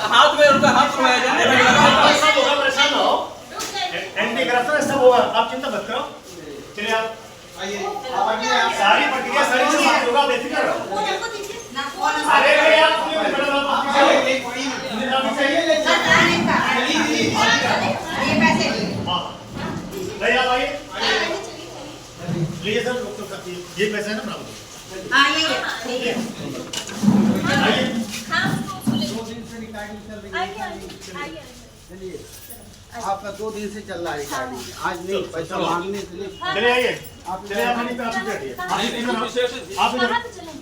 हाथ में उनका हाथ सब होगा, परेशान ना हो। एंटी करप्शन सब होगा, आप चिंता मत करो। चलिए आप सारी प्रक्रिया सारी समाप्त होगा, बेफिक्र रहो। अरे भाई आप लीजिए सर, ये पैसे है ना बराबर। हाँ ये चलिए, आपका 2 दिन से चल रहा है गाड़ी, आज नहीं पैसा मांगने के लिए। चलिए आइए, चलिए आप वहीं पे आप बैठिए।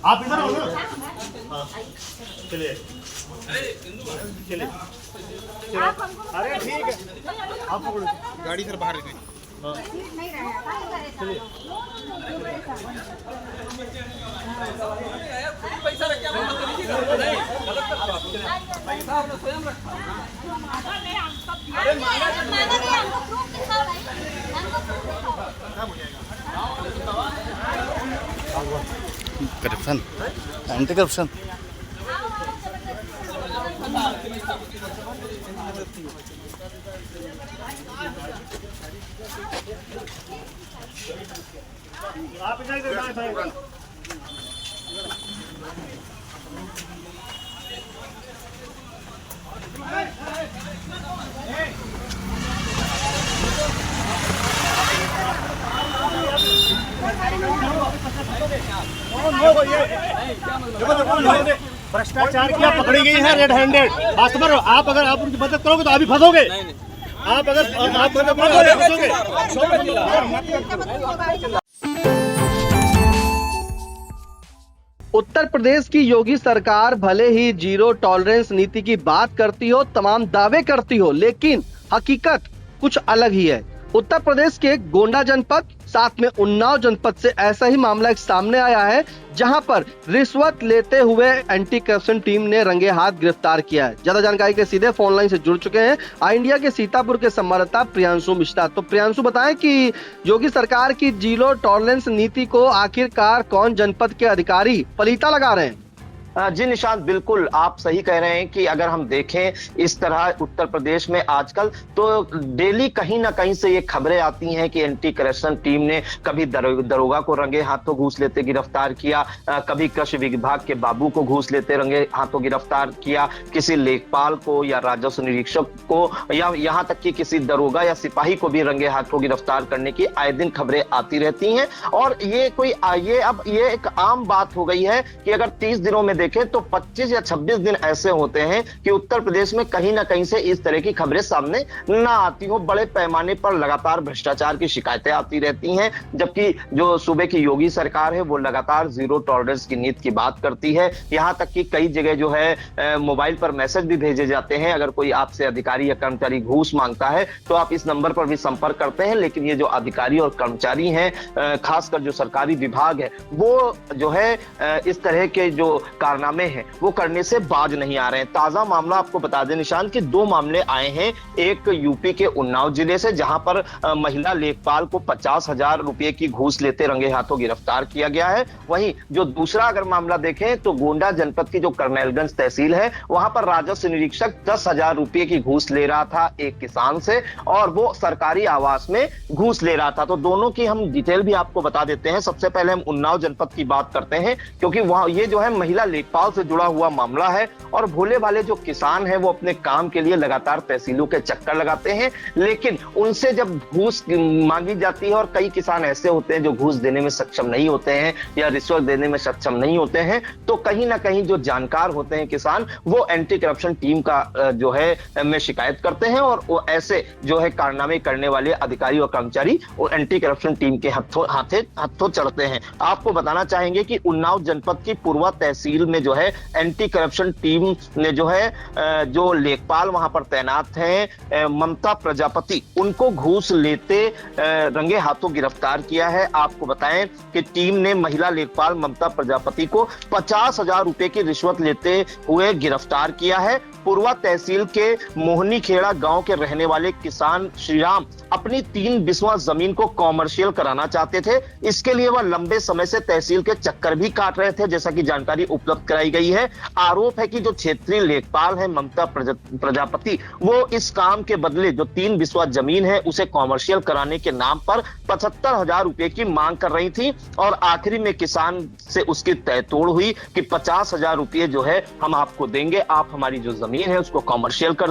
आप इधर हो ना। हाँ चलिए चलिए, अरे ठीक है, आप पकड़ो गाड़ी सर बाहर गई। पैसा रख के नहीं गलत कर रहा पैसा आपने स्वयं रखा। अरे मांगा करप्शन, एंटी करप्शन। आप इधर भ्रष्टाचार किया, पकड़ी गई है रेड हैंडेड। आप अगर आप उनकी मदद करोगे तो आप भी फंसोगे। आप अगर आप मदद करोगे फंसोगे। उत्तर प्रदेश की योगी सरकार भले ही जीरो टॉलरेंस नीति की बात करती हो, तमाम दावे करती हो, लेकिन हकीकत कुछ अलग ही है। उत्तर प्रदेश के गोंडा जनपद साथ में उन्नाव जनपद से ऐसा ही मामला एक सामने आया है, जहां पर रिश्वत लेते हुए एंटी करप्शन टीम ने रंगे हाथ गिरफ्तार किया है। ज्यादा जानकारी के सीधे फोन लाइन से जुड़ चुके हैं आई इंडिया के सीतापुर के संवाददाता प्रियांशु मिश्रा। तो प्रियांशु, बताएं कि योगी सरकार की जीरो टॉलरेंस नीति को आखिरकार कौन जनपद के अधिकारी पलीता लगा रहे हैं? जी निशांत, बिल्कुल आप सही कह रहे हैं कि अगर हम देखें इस तरह उत्तर प्रदेश में आजकल तो डेली कहीं ना कहीं से ये खबरें आती हैं कि एंटी करप्शन टीम ने कभी दरोगा को रंगे हाथों घूस लेते गिरफ्तार किया, कभी कृषि विभाग के बाबू को घूस लेते रंगे हाथों गिरफ्तार किया, किसी लेखपाल को या राजस्व निरीक्षक को या यहाँ तक कि किसी दरोगा या सिपाही को भी रंगे हाथों गिरफ्तार करने की आए दिन खबरें आती रहती हैं। और ये एक आम बात हो गई है कि अगर 30 दिनों में देखें तो 25 या 26 दिन ऐसे होते हैं कि उत्तर प्रदेश में कहीं ना कहीं से इस तरह की खबरें सामने ना आती हो। बड़े पैमाने पर लगातार भ्रष्टाचार की शिकायतें आती रहती हैं, जबकि जो सूबे की योगी सरकार है वो लगातार जीरो टॉलरेंस की नीति की बात करती है। यहां तक कि कई जगह जो है मोबाइल पर मैसेज भी भेजे जाते हैं, अगर कोई आपसे अधिकारी या कर्मचारी घूस मांगता है तो आप इस नंबर पर भी संपर्क करते हैं। लेकिन ये जो अधिकारी और कर्मचारी हैं, खासकर जो सरकारी विभाग है, वो जो है इस तरह के जो कारनामे हैं वो करने से बाज नहीं आ रहे हैं। ताजा मामला आपको बता दें निशान कि 2 मामले आए हैं। एक यूपी के उन्नाव जिले से, जहां पर महिला लेखपाल को 50,000 रुपए की घूस लेते रंगे हाथों गिरफ्तार किया गया है। वहीं जो दूसरा अगर मामला देखें तो गोंडा जनपद की जो करनैलगंज तहसील है, वहां पर राजस्व निरीक्षक 10,000 रुपए की घूस ले रहा था एक किसान से, और वो सरकारी आवास में घूस ले रहा था। तो दोनों की हम डिटेल भी आपको बता देते हैं। सबसे पहले हम उन्नाव जनपद की बात करते हैं, क्योंकि वहां ये जो है महिला लेखपाल से जुड़ा हुआ मामला है। और भोले भाले जो किसान हैं वो अपने काम के लिए लगातार तहसीलों के चक्कर लगाते हैं, लेकिन उनसे जब घूस मांगी जाती है, और कई किसान ऐसे होते हैं जो घूस देने में सक्षम नहीं होते हैं या रिश्वत देने में सक्षम नहीं होते हैं, तो कहीं ना कहीं जो जानकार होते हैं किसान, वो एंटी करप्शन टीम का जो है में शिकायत करते हैं, और वो ऐसे जो है कारनामे करने वाले अधिकारी और कर्मचारी वो एंटी करप्शन टीम के हाथों चढ़ते हैं। आपको बताना चाहेंगे कि उन्नाव जनपद की पूर्वा तहसील में जो है एंटी करप्शन टीम ने जो है जो लेखपाल वहां पर तैनात हैं ममता प्रजापति, उनको घूस लेते रंगे हाथों गिरफ्तार किया है। आपको बताएं कि टीम ने महिला लेखपाल ममता प्रजापति को 50,000 रुपए की रिश्वत लेते हुए गिरफ्तार किया है। पूर्वा तहसील के मोहनी खेड़ा गांव के रहने वाले किसान श्रीराम अपनी 3 बिस्वा जमीन को कॉमर्शियल कराना चाहते थे। इसके लिए वह लंबे समय से तहसील के चक्कर भी काट रहे थे, जैसा कि जानकारी उपलब्ध जब्त कराई गई है। आरोप है कि जो क्षेत्रीय लेखपाल है ममता प्रजापति, वो इस काम के बदले जो 3 बिस्वा जमीन है उसे कॉमर्शियल कराने के नाम पर 75,000 रुपए की मांग कर रही थी और आखिरी में किसान से उसकी तय तोड़ हुई कि 50,000 रुपए जो है हम आपको देंगे, आप हमारी जो जमीन है उसको कॉमर्शियल कर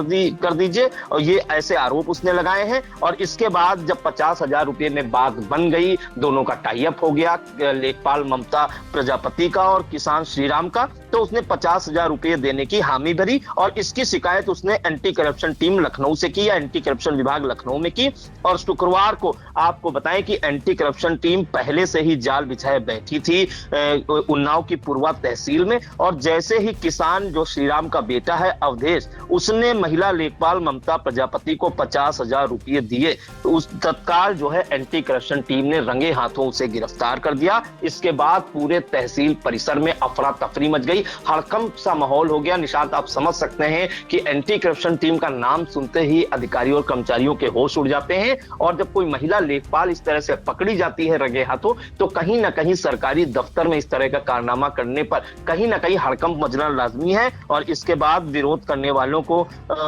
दीजिए। और ये ऐसे आरोप उसने लगाए हैं। और इसके बाद जब 50,000 रुपए में बात बन गई, दोनों का टाई अप हो गया, लेखपाल ममता प्रजापति का और किसान श्रीराम का, तो उसने 50,000 रुपए देने की हामी भरी और इसकी शिकायत उसने एंटी करप्शन टीम लखनऊ से की, या एंटी करप्शन विभाग लखनऊ में की। और शुक्रवार को आपको बताएं कि एंटी करप्शन टीम पहले से ही जाल बिछाए बैठी थी उन्नाव की पूर्वा तहसील में। और जैसे ही किसान जो श्रीराम का बेटा है अवधेश, उसने महिला लेखपाल ममता प्रजापति को 50,000 रुपए दिए, तो उस तत्काल जो है एंटी करप्शन टीम ने रंगे हाथों उसे गिरफ्तार कर दिया। इसके बाद पूरे तहसील परिसर में अफरा तफरी मच गई, हड़कंप सा माहौल हो गया। निशांत, आप समझ सकते हैं कि एंटी करप्शन टीम का नाम सुनते ही अधिकारियों और कर्मचारियों के होश उड़ जाते हैं। और जब कोई महिला लेखपाल इस तरह से पकड़ी जाती है रंगे हाथों, तो कहीं ना कहीं सरकारी दफ्तर में इस तरह का कारनामा करने पर कहीं ना कहीं हड़कंप मचना लाजमी है। और इसके बाद विरोध करने वालों को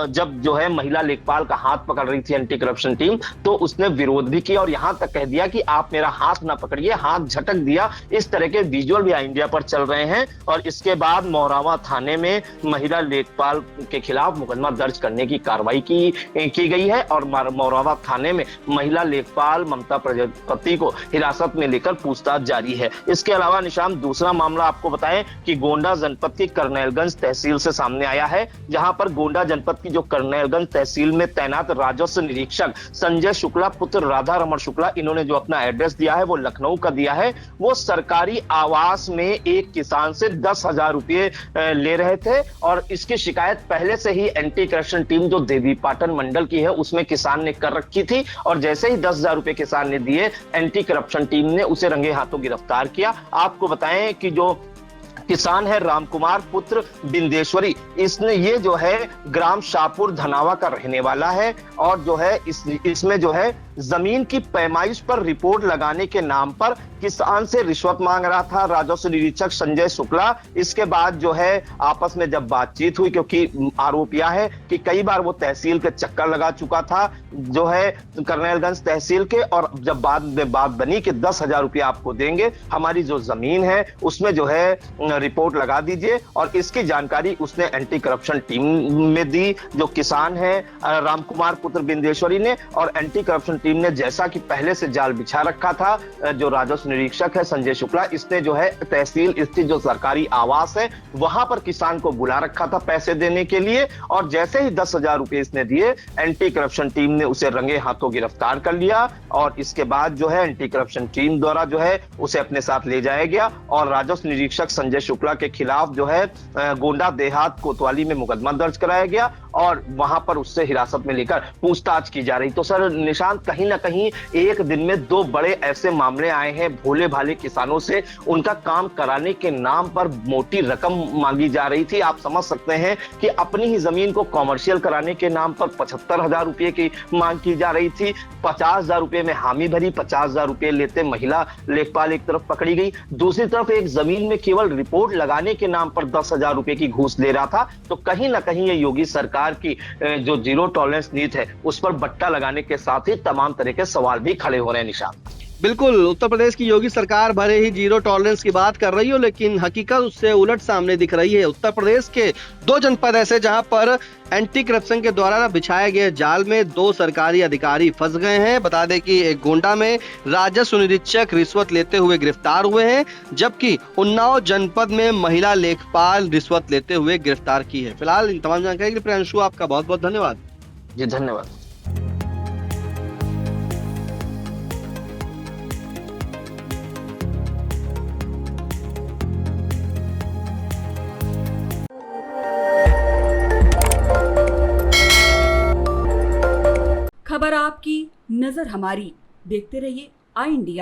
जब जो है महिला लेखपाल का हाथ पकड़ रही थी एंटी करप्शन टीम, तो उसने विरोध भी किया और यहां तक कह दिया कि आप मेरा हाथ ना पकड़िए, हाथ झटक दिया। इस तरह के विजुअल भी इंडिया पर चल रहे हैं। और इसके बाद मोरावा थाने में महिला लेखपाल के खिलाफ मुकदमा दर्ज करने की कार्रवाई की गई है और मोरावा थाने में महिला लेखपाल ममता प्रजापति को हिरासत में लेकर पूछताछ जारी है। इसके अलावा निशान, दूसरा मामला आपको बताएं कि गोंडा जनपद की करनैलगंज तहसील से सामने आया है, जहां पर गोंडा जनपद की जो करनैलगंज तहसील में तैनात राजस्व निरीक्षक संजय शुक्ला पुत्र राधा रमण शुक्ला, इन्होंने जो अपना एड्रेस दिया है वो लखनऊ का दिया है। वो सरकारी आवास में एक किसान से 10,000 रुपए ले रहे थे और इसकी शिकायत पहले से ही एंटी करप्शन टीम जो देवी पाटन मंडल की है उसमें किसान ने कर रखी थी। और जैसे ही 10,000 रुपए किसान ने दिए, एंटी करप्शन टीम ने उसे रंगे हाथों गिरफ्तार किया। आपको बताएं कि जो किसान है रामकुमार पुत्र बिंदेश्वरी, इसने ये जो है ग्राम शाहपुर धनावा का रहने वाला है और जो है इसमें जो है जमीन की पैमाइश पर रिपोर्ट लगाने के नाम पर किसान से रिश्वत मांग रहा था राजस्व निरीक्षक संजय शुक्ला। इसके बाद जो है आपस में जब बातचीत हुई, क्योंकि आरोप यह है कि कई बार वो तहसील के चक्कर लगा चुका था जो है करनैलगंज तहसील के, और जब बाद में बात बनी कि 10,000 रुपये आपको देंगे, हमारी जो जमीन है उसमें जो है रिपोर्ट लगा दीजिए। और इसकी जानकारी उसने एंटी करप्शन टीम में दी, जो किसान है रामकुमार पुत्र बिंदेश्वरी ने। और एंटी करप्शन टीम ने जैसा कि पहले से जाल बिछा रखा था, जो राजस्व निरीक्षक है संजय शुक्ला, इसने जो है तहसील स्थित जो सरकारी आवास है वहां पर किसान को बुला रखा था पैसे देने के लिए। और जैसे ही 10,000 रुपए इसने दिए, एंटी करप्शन टीम ने उसे रंगे हाथों गिरफ्तार कर लिया। और इसके बाद जो है एंटी करप्शन टीम द्वारा जो है उसे अपने साथ ले जाया गया और राजस्व निरीक्षक संजय शुक्ला के खिलाफ जो है गोंडा देहात कोतवाली में मुकदमा दर्ज कराया गया और वहां पर उससे हिरासत में लेकर पूछताछ की जा रही। तो सर निशांत, कहीं ना कहीं एक दिन में 2 बड़े ऐसे मामले आए हैं भोले भाले किसानों से, उनका काम कराने के नाम पर मोटी रकम मांगी जा रही थी। आप समझ सकते हैं कि अपनी ही जमीन को कॉमर्शियल कराने के नाम पर 75,000 रुपए की मांग की जा रही थी। 50,000 रुपए में हामी भरी, 50,000 रुपए लेते महिला लेखपाल एक तरफ पकड़ी गई, दूसरी तरफ एक जमीन में केवल रिपोर्ट लगाने के नाम पर 10,000 रुपए की घूस ले रहा था। तो कहीं ना कहीं ये योगी सरकार की जो जीरो टॉलरेंस नीति है उस पर बट्टा लगाने के साथ ही तमाम तरह के सवाल भी खड़े हो रहे हैं। निशान, बिल्कुल, उत्तर प्रदेश की योगी सरकार भले ही जीरो टॉलरेंस की बात कर रही हो, लेकिन हकीकत उससे उलट सामने दिख रही है। उत्तर प्रदेश के 2 जनपद ऐसे जहां पर एंटी करप्शन के द्वारा बिछाए गए जाल में 2 सरकारी अधिकारी फंस गए हैं। बता दें कि एक गोंडा में राजस्व निरीक्षक रिश्वत लेते हुए गिरफ्तार हुए हैं, जबकि उन्नाव जनपद में महिला लेखपाल रिश्वत लेते हुए गिरफ्तार की है। फिलहाल इन तमाम जानकारी के लिए प्रियांशु आपका बहुत बहुत धन्यवाद। जी धन्यवाद। खबर आपकी, नजर हमारी। देखते रहिए आई इंडिया।